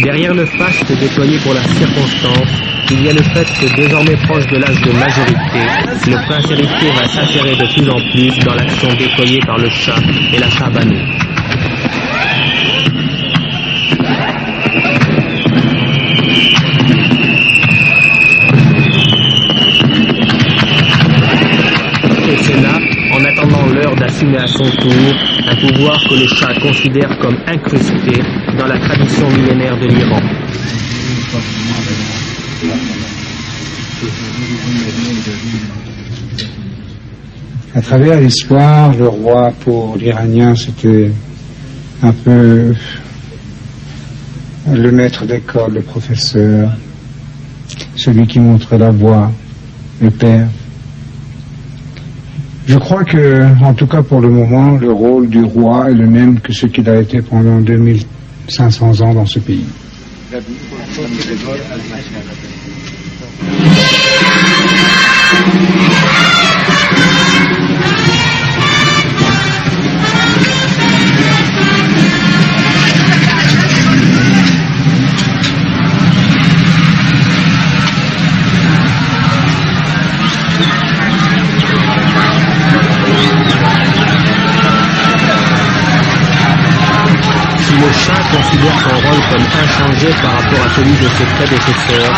Derrière le faste déployé pour la circonstance, il y a le fait que désormais proche de l'âge de majorité, le prince héritier va s'insérer de plus en plus dans l'action déployée par le Shah et la Shah Banu. Au Sénat, en attendant l'heure d'assumer à son tour un pouvoir que le Shah considère comme incrusté dans la tradition millénaire de l'Iran. À travers l'histoire, le roi pour l'Iranien, c'était un peu le maître d'école, le professeur, celui qui montre la voie, le père. Je crois que, en tout cas pour le moment, le rôle du roi est le même que ce qu'il a été pendant 2500 ans dans ce pays. Si le Shah considère son rôle comme inchangé par rapport à celui de ses prédécesseurs,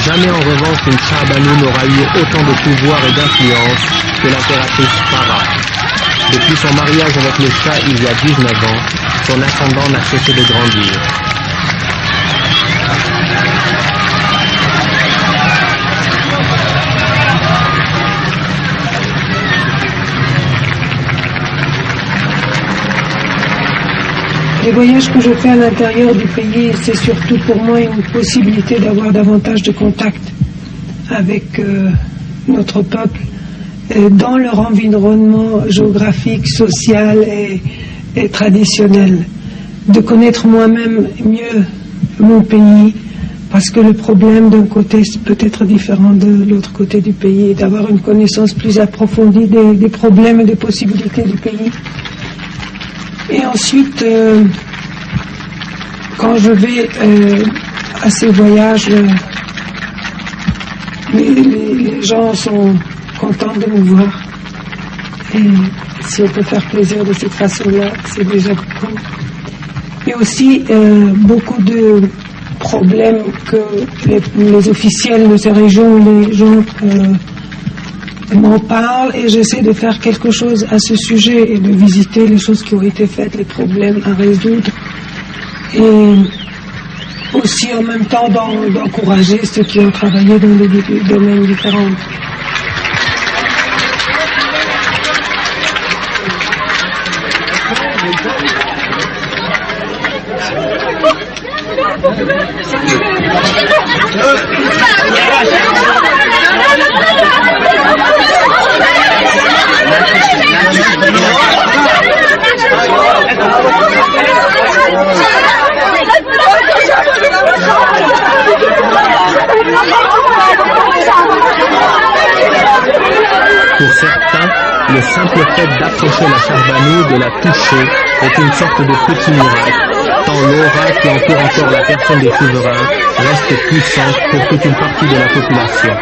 jamais en revanche une Shah Banu n'aura eu autant de pouvoir et d'influence que l'impératrice Farah. Depuis son mariage avec le Shah il y a 19 ans, son ascendant n'a cessé de grandir. Les voyages que je fais à l'intérieur du pays, c'est surtout pour moi une possibilité d'avoir davantage de contact avec notre peuple dans leur environnement géographique, social et traditionnel. De connaître moi-même mieux mon pays, parce que le problème d'un côté peut être différent de l'autre côté du pays, et d'avoir une connaissance plus approfondie des problèmes et des possibilités du pays. Et ensuite, quand je vais à ces voyages, les gens sont contents de me voir. Et si on peut faire plaisir de cette façon-là, c'est déjà beaucoup. Et aussi, beaucoup de problèmes que les officiels de ces régions, les gens m'en parlent, et j'essaie de faire quelque chose à ce sujet et de visiter les choses qui ont été faites, les problèmes à résoudre, et aussi en même temps d'encourager ceux qui ont travaillé dans des domaines différents. Pour certains, le simple fait d'approcher la Shah Banu, de la toucher, est une sorte de petit miracle, tant l'aura qui entoure encore la personne des souverains reste puissante pour toute une partie de la population.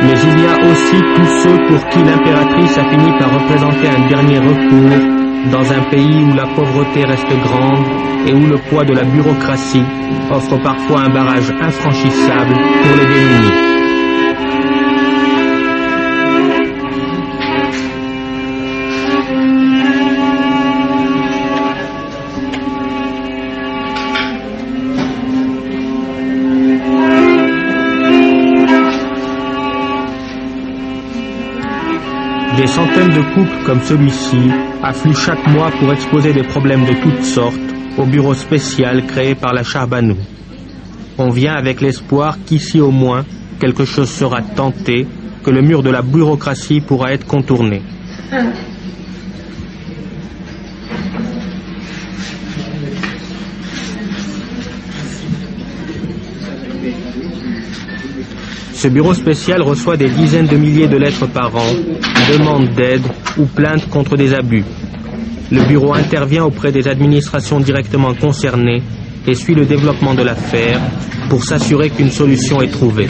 Mais il y a aussi tous ceux pour qui l'impératrice a fini par représenter un dernier recours dans un pays où la pauvreté reste grande et où le poids de la bureaucratie offre parfois un barrage infranchissable pour les démunis. Des centaines de couples comme celui-ci affluent chaque mois pour exposer des problèmes de toutes sortes au bureau spécial créé par la Shahbanou. On vient avec l'espoir qu'ici au moins quelque chose sera tenté, que le mur de la bureaucratie pourra être contourné. Ce bureau spécial reçoit des dizaines de milliers de lettres par an, demandes d'aide ou plaintes contre des abus. Le bureau intervient auprès des administrations directement concernées et suit le développement de l'affaire pour s'assurer qu'une solution est trouvée.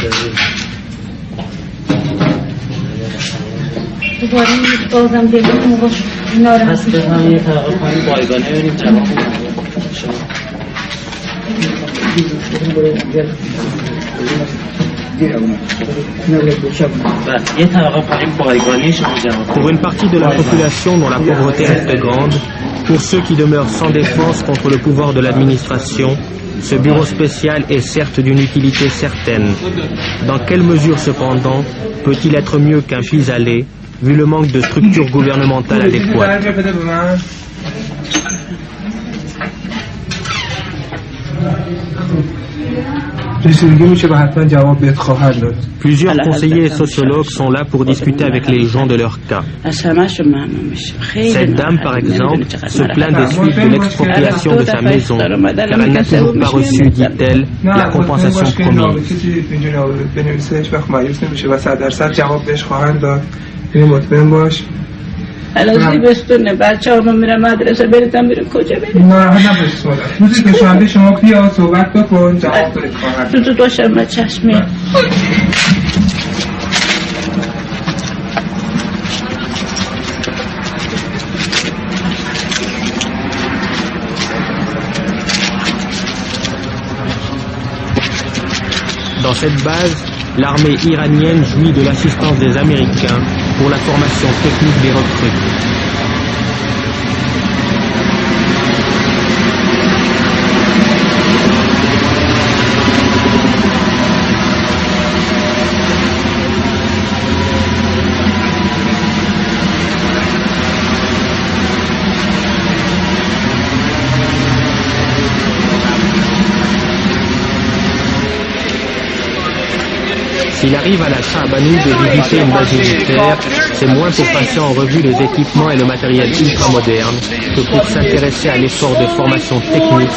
Pour une partie de la population dont la pauvreté reste grande, pour ceux qui demeurent sans défense contre le pouvoir de l'administration, ce bureau spécial est certes d'une utilité certaine. Dans quelle mesure cependant peut-il être mieux qu'un pis-aller, vu le manque de structures gouvernementales adéquates? Plusieurs conseillers et sociologues sont là pour discuter avec les gens de leur cas. Cette dame, par exemple, se plaint des suites de l'expropriation de sa maison, car elle n'a toujours pas reçu, dit-elle, la compensation promise. الان زیبستونه بچه‌ها میرن مدرسه بریدم میره کجا بریم نه نباشه مادر روزی که شما شما بیا صحبت بکن جواب بدید خواهر تو دوشنبه چشمی Dans cette base, l'armée iranienne jouit de l'assistance des Américains pour la formation technique des recrues. S'il arrive à la Shahbanou de visiter une base militaire, c'est moins pour passer en revue les équipements et le matériel ultramoderne que pour s'intéresser à l'effort de formation technique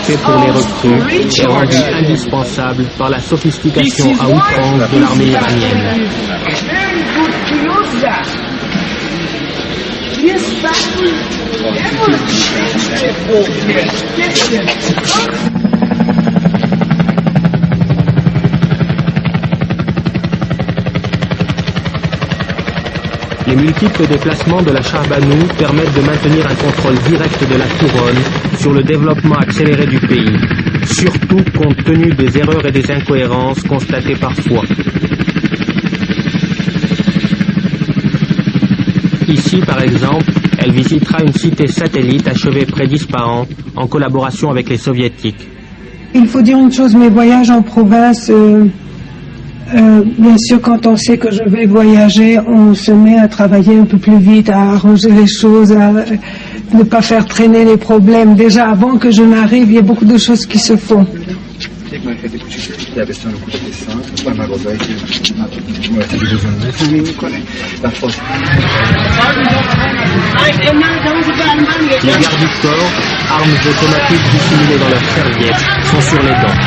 fait pour les recrues et rendu indispensable par la sophistication à outrance de l'armée iranienne. Les multiples déplacements de la Shahbanou permettent de maintenir un contrôle direct de la couronne sur le développement accéléré du pays, surtout compte tenu des erreurs et des incohérences constatées parfois. Ici, par exemple, elle visitera une cité satellite achevée près d'Ispahan en collaboration avec les soviétiques. Il faut dire une chose, mes voyages en province... bien sûr, quand on sait que je vais voyager, on se met à travailler un peu plus vite, à arranger les choses, à ne pas faire traîner les problèmes. Déjà, avant que je n'arrive, il y a beaucoup de choses qui se font. Les gardes du corps, armes automatiques dissimulées dans leurs serviettes, sont sur les dents.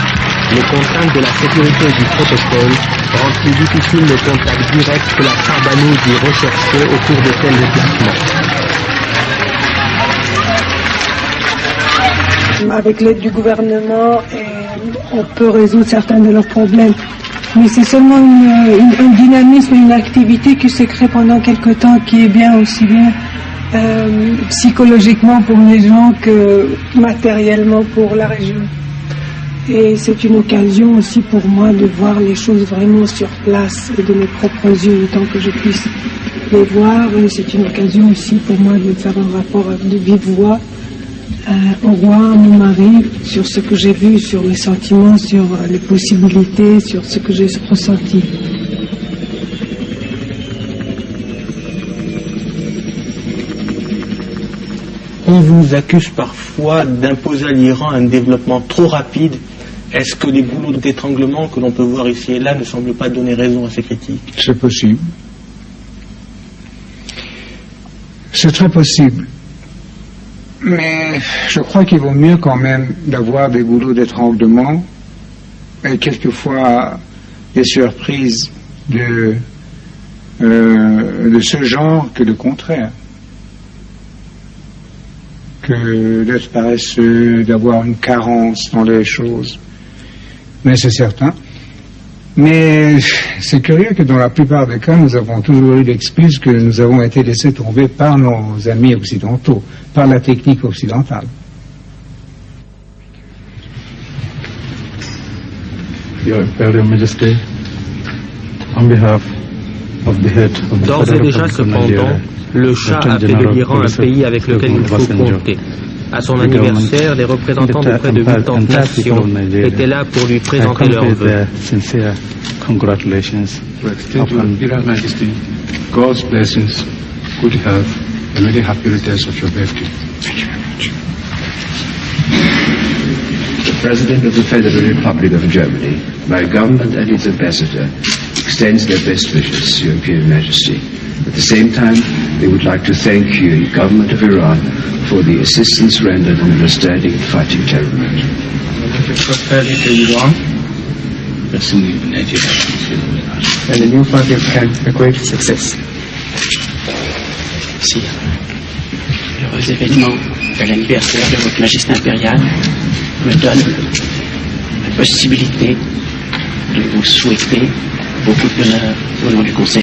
Les contraintes de la sécurité et du protocole rendent plus difficile le contact direct que la Shahbanou dit rechercher au cours de tels déplacements. Avec l'aide du gouvernement, on peut résoudre certains de leurs problèmes. Mais c'est seulement un dynamisme, une activité qui se crée pendant quelque temps, qui est bien aussi bien psychologiquement pour les gens que matériellement pour la région. Et c'est une occasion aussi pour moi de voir les choses vraiment sur place et de mes propres yeux, autant que je puisse les voir. Et c'est une occasion aussi pour moi de faire un rapport de vive voix au roi, à mon mari, sur ce que j'ai vu, sur mes sentiments, sur les possibilités, sur ce que j'ai ressenti. On vous accuse parfois d'imposer à l'Iran un développement trop rapide. Est-ce que les goulots d'étranglement que l'on peut voir ici et là ne semblent pas donner raison à ces critiques? C'est possible. C'est très possible. Mais je crois qu'il vaut mieux quand même d'avoir des goulots d'étranglement et quelquefois des surprises de ce genre que le contraire. Que d'être paresseux, d'avoir une carence dans les choses. Mais c'est certain. Mais c'est curieux que dans la plupart des cas, nous avons toujours eu l'excuse que nous avons été laissés tomber par nos amis occidentaux, par la technique occidentale. Your Imperial Majesty, on behalf of the head of the D'ores et déjà, cependant, le Shah a fait de l'Iran un pays avec lequel il faut compter. À son anniversaire, les représentants de près de 80 nations étaient là pour lui présenter leurs vœux. Congratulations. Imperial Majesty, God's blessings, good health, and many happy returns of your birthday. Thank you very much. The President of the Federal Republic of Germany, my government and its ambassador, extends their best wishes to your Imperial Majesty. At the same time, they would like to thank you, the government of Iran, for the assistance rendered in understanding and fighting terrorism. And the new party can a great success. Si, l'heureux événement de l'anniversaire de votre Majesté impériale me donne la possibilité de vous souhaiter beaucoup de bonheur au nom du Conseil.